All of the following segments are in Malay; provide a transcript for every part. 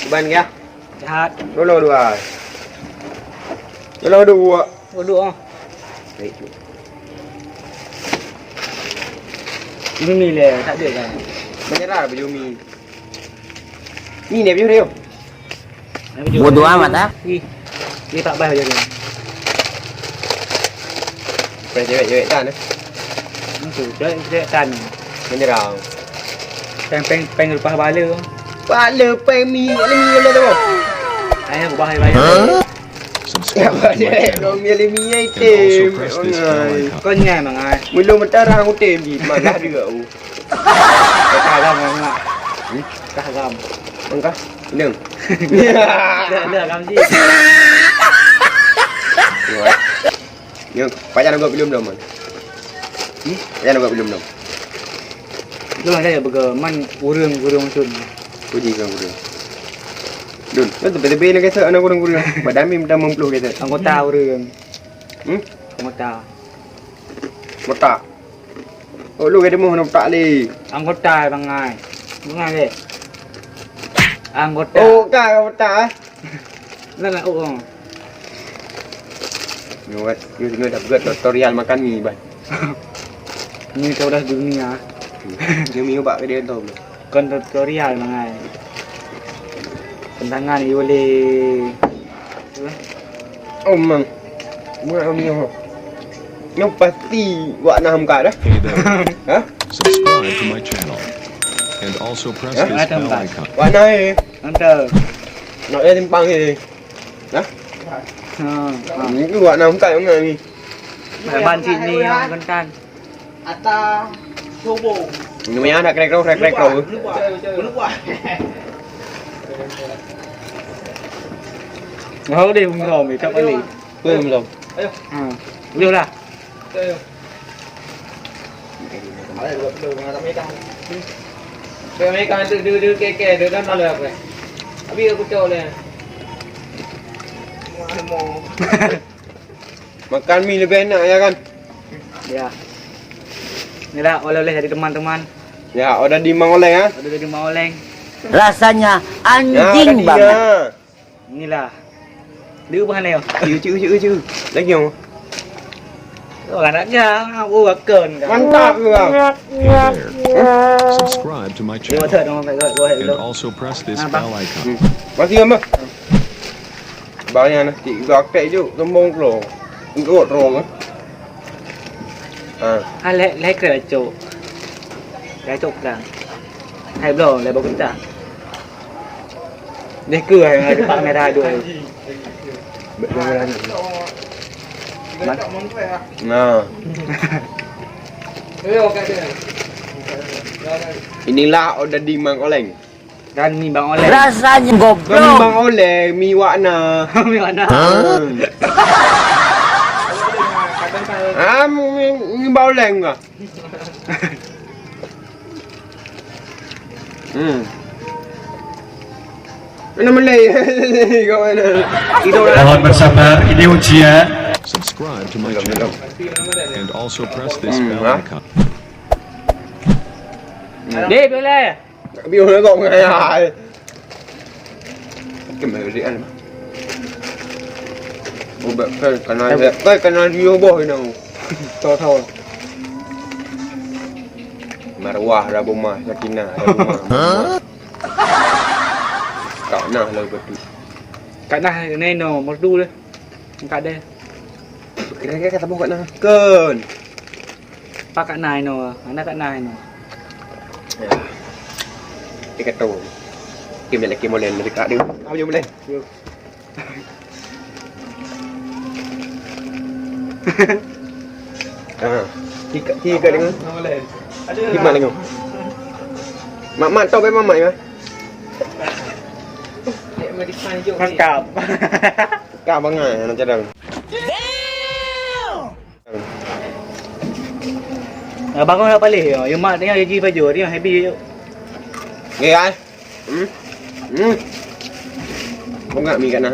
Ban kìa. Jahat. Dulu dua. Dulu dua. Duduk ah. Baik. Ini le, tak ada kan. Menyerah baju mi. Ni dia baju dia. Bodoh amat ah. Dia tak baik jadi. Cewek-cewek tan. Itu dia tan. Menyerah. Peng lepas bala. Bala peng mi le tu. Ayah ubah bayar. Ya Subscribe to my boleh. channel Dong mi mi ai and also tem. press this bell icon. Kau nyai mangai. Mulu mentarang aku tem di mana dia au. Kau ram mak. Kau ram. Mangka. Neng. Dah ram ji. Yang pacar nak buat belum dah man. Pacar nak buat belum dah. Lu ada burger man urang cun. Puji kau guru. Dun, tu tebe nak kata anak guru. Badan mi minta 60 kata. Anggota urang. Anggota. Motak. Oh lu kata mau nak tak le. Anggota bangai. Bangai ke? Anggota. Oh kau motak. Nak oh. Nuat, you tengok dah buat tutorial makan mi ban. Ni kau dah dunia. Dia mi ubak ke dia tu. Kon tutorial mangai. Tentangan ni boleh. Oh mang. Buat mi oh. Yang pasti buat nak hamka dah. Hey there, Ha? subscribe to my channel and also press Yeah, this I don't bell like. icon. Buat nak eh. Nanti. Nak dia timpang ni. Ha? Ni tu buat nak hamka yang ni. Ban sini kan kan. Ata turbo. Ni maya nak krek kau. Ngau đi không ngầu mày chắc cái gì. Belum. Vô lah. Cái con đưa kê đưa nó lừa vậy. Bây giờ cô trâu này. Makan mi lebih enak ya kan? Ya. Ni dah oleh-oleh dari teman-teman. Ya, udah di Mang Oleng ah. Ada dari mau oleng. Rasanya Ya, anjing udah banget. dia. Inilah. Dia ubah leo. Chứ. Lagi yang. Orang nak jangan aku akan. Mantap ke bang? Hey there, subscribe to my Dia channel betul dong phải gọi and lo. also press this Ah, bell icon. Masih apa? Banyak nanti gak kayak ju, sombong lo. Untuk rong. Ah. À lấy cái là chỗ. Cái chỗ càng. Hay rồi lấy bao kita. Dia cười ngay cái bạn merah dulu. Nah. Inilah udah di Mang Oleng. Dan ni bang oleh. Rasanya Kan goblok. Mang Oleng mi warna. Mi mana? Ah, mi Mang Oleng ah. Mana Malay? Kau mana? Mohon bersabar, ini ujian. Subscribe to my channel and also press this bell ah. icon. Đi boleh. Biar nó gọn ngay à. Cái mày đi ăn. Ủa bẹ cái này vô bôi nào. To thôi. Marwah ra boma, Sakina ra boma. Cậu nào lời betul. Kat dah ni no, merdu dia. Kat dia. Kira-kira kata bukan nah. Ken. Pak kat nai no. Anak kat nai no. Ya. Dia kata Kim lagi molen dekat dia. Apa je molen? Ah. Tiga dengan molen. Gimana dengan? Mak tahu be mamak ya? Mantap. Kau bangai nak cadang. Abang kau apa leh? Yang mak tengah gaji baju dia happy je. Nghe ai? Không ngại mì cái nào?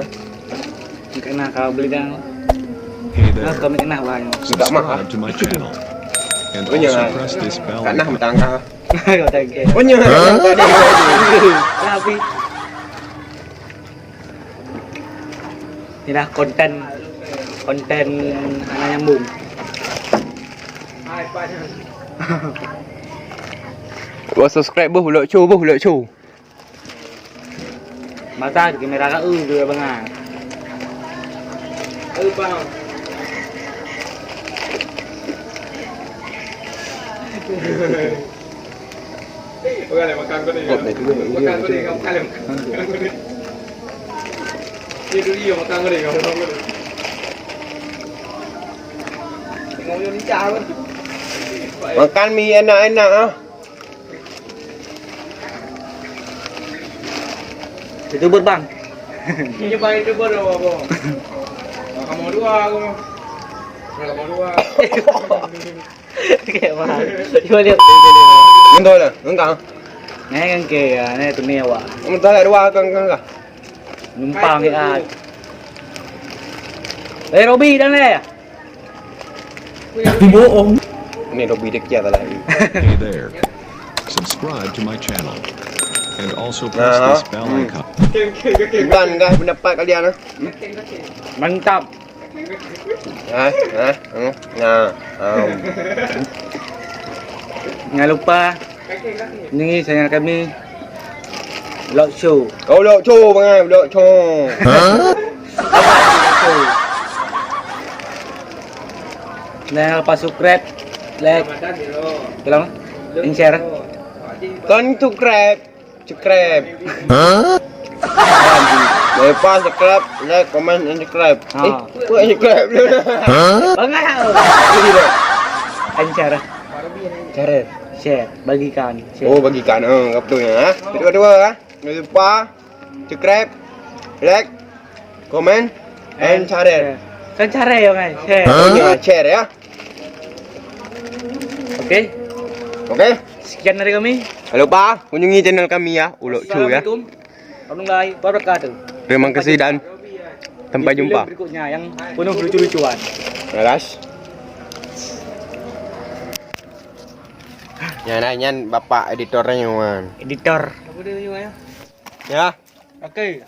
Kat nak kau beli dah. Hey Nah, kau there, minta nak bang. subscribe to my channel and Có nhờ also press this bell cả năm icon. tăng cao. Kau tak ke. Có nhờ cả đây. Tapi Ini dah konten anak nyambung. Hai Pak. Buat subscriber hulak cu. Mata kamera ka dua bangan. Bang. Bukan makan ko ni. Makan ko ni kamu kalem. Ni dulu yo makan ko ni kamu. Ngomong yo ni cah. Makan mie enak-enak ah. Itu bang. Ini bang itu baru apa? Kamu dua aku. Kamu dua. Kayak mana? Coba lihat. Betul lah, enggak. Ini kan kayak ini tuh nih wah. Betul lah dua kan lah. Numpang ya. Robi dan ya. Tapi bohong. Ini Robi dekia tak lagi. Hey there. Subscribe to my channel. And also press this bell icon. Bukan guys pendapat kalian ah. Mantap. Jangan lupa ini channel kami Vlog Show. Kau lok cu bang, lok cu. Jangan lupa subscribe, like, bilang, and share. Kan subscribe. Lepas subscribe, like, comment, and subscribe. Kau subscribe dulu. Bangal. And share. Share, bagikan. Share. Oh bagikan, betul ya. Kedua-dua ah. Jangan lupa subscribe, like, comment, and share. Kan share ya guys, share. Share ya. Oke. Oke. Sekian dari kami. Jangan lupa kunjungi channel kami ya, Ulok Cu ya. Assalamualaikum warahmatullahi wabarakatuh. Terima kasih dan sampai Video jumpa. berikutnya yang penuh lucu-lucuan. Ya guys. Ya nanya bapak editornya man. Editor. Ya. Oke.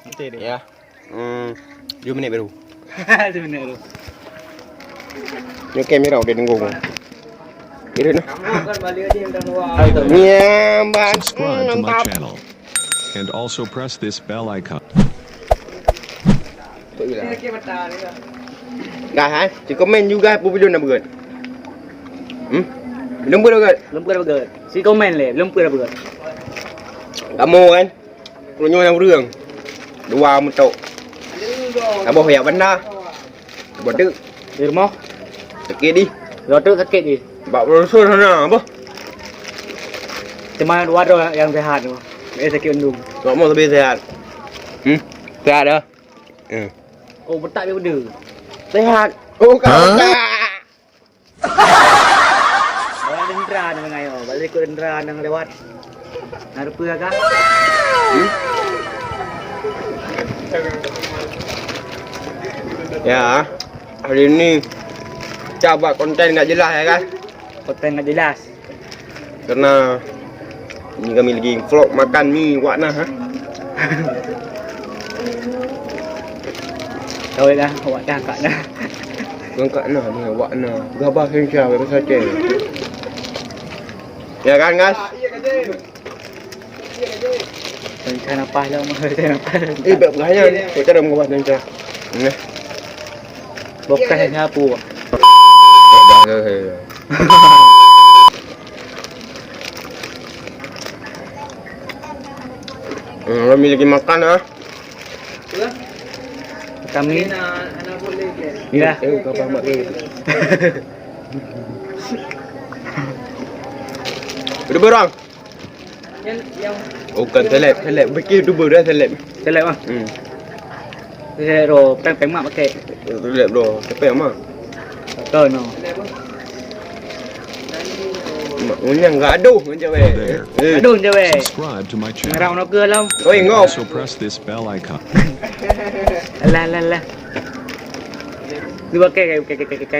Nanti deh. Ya. 2 minit baru. Sebenarnya. Ni kamera udah nunggu. Kira nah. Kamu kan balik aja yang dah luar. Ya, bang. Subscribe to my channel. And also press this bell icon. Ini ke mata ni kan. Dah ha. Cik komen juga apa video nak buat. Belum buat. Belum pernah begitu. Si komen le, belum pernah begitu. Kamu kan. Punya yangរឿង. Dua mentok. Apa hoyak benda. Buat tu. Di rumah, Sakit di. rotok sakit ni. Bak berusur sana apa? Cuma dua doang yang sehat tu. Sakit undung. Tak mau lebih sehat. Sehat dah. Oh, betak dia benda. Sehat. Oh, kau tak. Balik dendera dengan ayo. Balik ikut dendera yang lewat. Nak rupa kah? Ya. Hari ini coba konten nggak jelas ya kan? Konten nggak jelas. Karena ini kami lagi vlog makan mie Wakna ha. Tahu dah, awak dah kat dah. Bukan Kak Nah ni Wakna. Gabah Hensha bahasa Aceh. Ya kan guys? Saya nampak lah, saya nampak. Baik belahnya ni. Kau cara mengubah Hensha. Ni. Bukan hanya apa. Kami lagi makan ah. Kami Anak boleh ke? ya. Gabah mak dia. Udah berang. Yang Bukan seleb. Bikin YouTuber dah seleb. Selek mah. Selek ro, peng mak pakai. Seleb doh. Capek mah. Betul no. Mak punya gaduh macam There. Aduh je weh. Subscribe to my Merah channel. nak ke lah. Oi And ngau. also press this bell icon. Lah. Dia pakai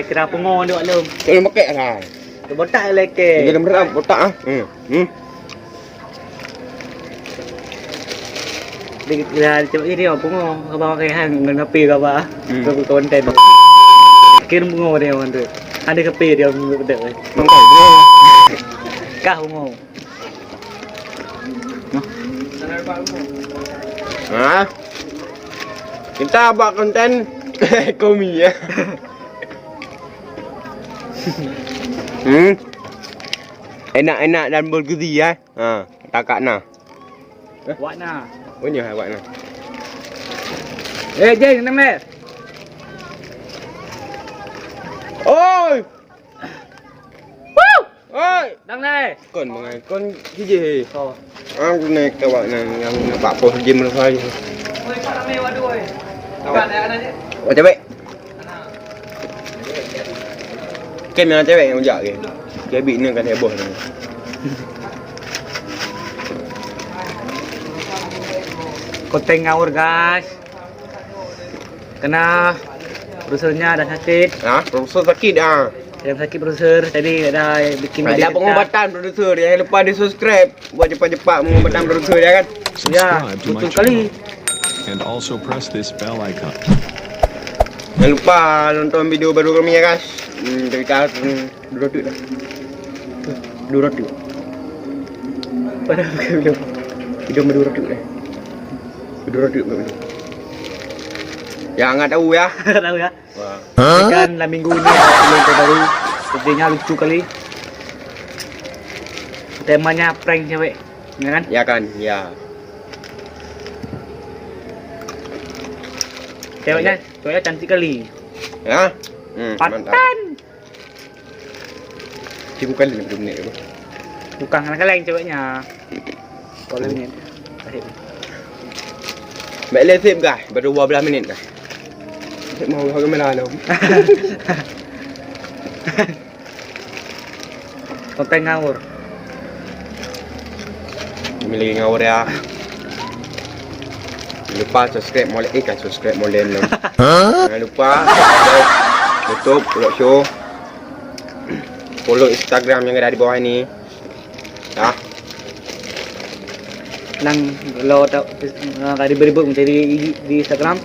kira pengor dia belum. Kau pakai lah. Dia botak leke. Dia merah botak ah. Dia coba ini apa ngomong ke bawah kayak ngapi ke bawah ke konten. Kirim bungo dia orang tu. Ada kepi dia benda. Mangkai bro. Kah bungo. Ha? Kita buat konten ekonomi ya. Enak-enak dan bergizi ya. Ha, kakak nah. Wak na. Oh ni awak nah. Jeng nama. Oi. Woo! Oi, Dang nai. kon mangai kon hije. Oh. Aku naik ke awak nah yang nampak pos gym lu saya. Oi, para me waduh oi. Kawan anak-anak. Oh cewek. Kem yang cewek yang ujak ke. Cebik ni kan heboh ni. Konten ngawur guys. Kena produsernya ada sakit. Ha, profesor sakit ah. Yang sakit produser tadi ada bikin Ada pengobatan produser jangan lupa di subscribe. Buat cepat-cepat pengobatan produser ya kan. Subscribe to my betul kali. channel. And also press this bell icon. Jangan lupa nonton video baru kami ya guys. Dekat Durotu dah. Durotu. Pada video. Video Durotu dah. Durotu begini. Yang tahu ya. Tahu ya. Wah. Kan dalam minggu ini ada film terbaru. Sepertinya lucu kali. Temanya prank cewek. Ya kan? Ya kan? Ya. Ceweknya cantik kali. Ya. Mantap. Patan. Cium kali 50 minit tu. Bukan kaleng ceweknya. Kalau minit. Baik lesip guys. Baru 12 minit dah. Tak mau kau kamera lu. Konten ngawur. Milih ngawur ya. Jangan lupa subscribe molek kan subscribe molek lu. Jangan lupa subscribe YouTube Pulak Show. Follow Instagram yang ada di bawah ini. Ya. Nang kalau tak ribut-ribut mencari di Instagram,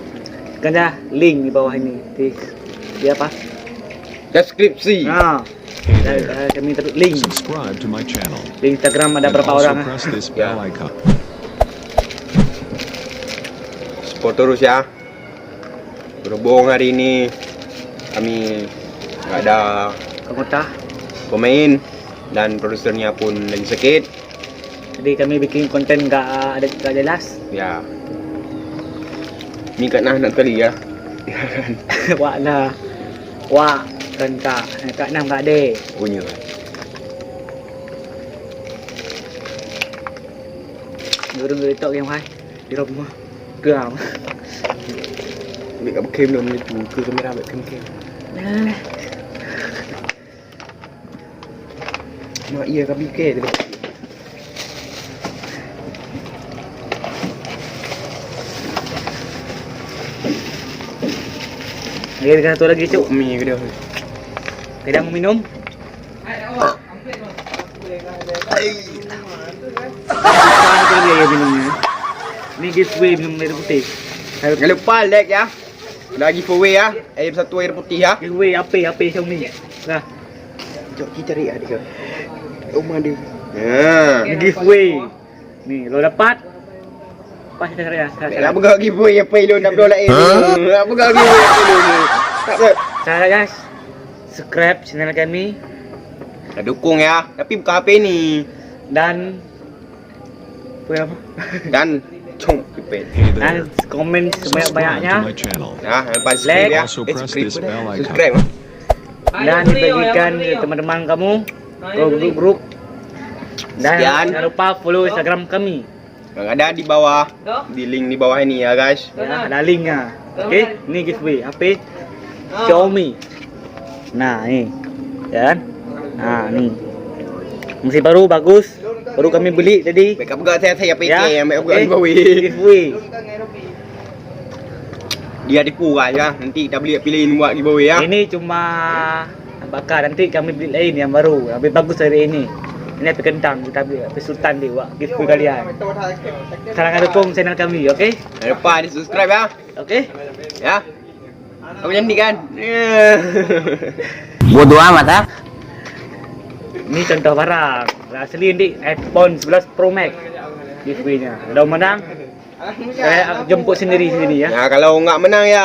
kan dah link di bawah ini di apa? Deskripsi. Nah, kami taruh link Subscribe to my channel. di Instagram ada And berapa also orang? press this bell icon. Support terus ya. Berhubung hari ini kami nggak ada Kota. pemain dan produsernya pun lagi sakit. Jadi kami bikin konten gak jelas. Ya. Ni kat nak kali ya. Wak lah. Wak kan kak Nam kak Ade. Punya. Durung tok yang hai di rumah. Geram. Ambil kat bekem dah macam tu. Ke kamera ambil bekem. Mak iya kat bekem tu. Dia dengan satu lagi cuk. Mi ke dia. Tidak mau minum? Apa dia minumnya? Ni giveaway minum air putih. Jangan lupa like ya. Ada giveaway ya. Air satu air putih ya. Giveaway apa Xiaomi. Nah, Jom kita cari dia. Rumah dia. Ya. ni giveaway. Ni lo dapat. Pas kita cari ya. Nak pegang giveaway apa lu nak $10 air. Nak pegang giveaway apa lu ni. Tak apa. Cara guys. Subscribe channel kami Dah dukung ya. Tapi bukan HP ni. dan apa? Dan cong pipet. Hey there. Dan komen Subscribe sebanyak-banyaknya to my channel. Ya, lepas subscribe ya. Also press this bell icon. Subscribe. dan dibagikan ke teman-teman kamu ke grup-grup dan Sekian. jangan lupa follow Instagram kami. Yang ada di bawah. Di link di bawah ini ya guys. Ya, ada linknya. Okey, ni giveaway HP Xiaomi. Nah, ni. Ya kan? Nah, ni. Masih baru bagus. Baru kami beli tadi. Mereka pegang saya PT Ya, yang mereka pegang okey. giveaway. Giveaway. Dia tipu guys ya. Nanti kita beli pilihin buat giveaway ya. Ini cuma bakar, nanti kami beli lain yang baru, lebih bagus dari ini. Ini api kentang, kita ambil api sultan dia buat giveaway kalian. Sekarang dukung channel kami, oke? Jangan lupa di subscribe ya. Oke? Ya. Aku janji kan. Bodoh amat ah. Ini contoh barang. Asli ini iPhone 11 Pro Max giveaway-nya. Kalau menang, saya jemput sendiri sini ya. Nah, kalau nggak menang ya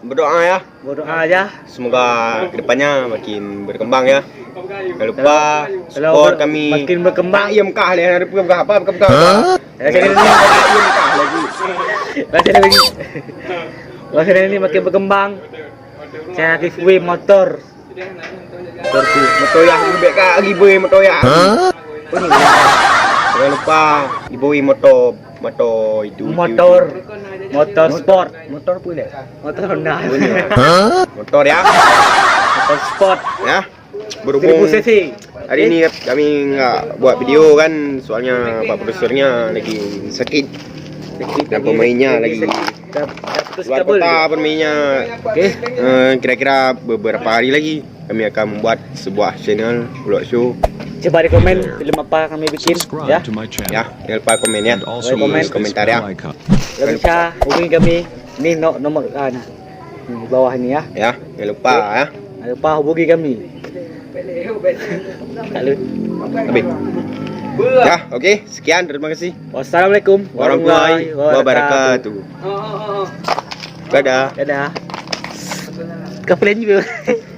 berdoa ya. Berdoa aja. Semoga kedepannya makin berkembang ya. Jangan lupa Kalau support kami. makin berkembang. Iya Mekah lah, ada Mekah apa? Mekah. Channel ini Mekah lagi. channel ini makin berkembang. Saya giveaway motor. Motor ya, lebih kak giveaway motor ya. Jangan lupa giveaway motor itu. Motor sport. Motor apa ni? Motor Honda. Motor ya. Motor sport. Ya. Berhubung 1000 cc. hari ini kami nggak buat video kan, soalnya pak produsernya lagi sakit dan pemainnya lagi putus luar kabel. kota pemainnya. Okey. Kira-kira beberapa hari lagi kami akan membuat sebuah channel vlog show. Coba di komen film apa kami bikin Subscribe ya. to my channel. Ya, jangan lupa komen ya. And also Komen, press the komentar ya. bell icon. Kalau bisa hubungi kami. Ini nomor nah. Di bawah ini ya. Ya, jangan lupa ya. Jangan lupa hubungi kami. Lalu. Habis. Ya, okey. Sekian, terima kasih. Wassalamualaikum Warahmatullahi wabarakatuh. Dadah. Dadah. Kau plan juga.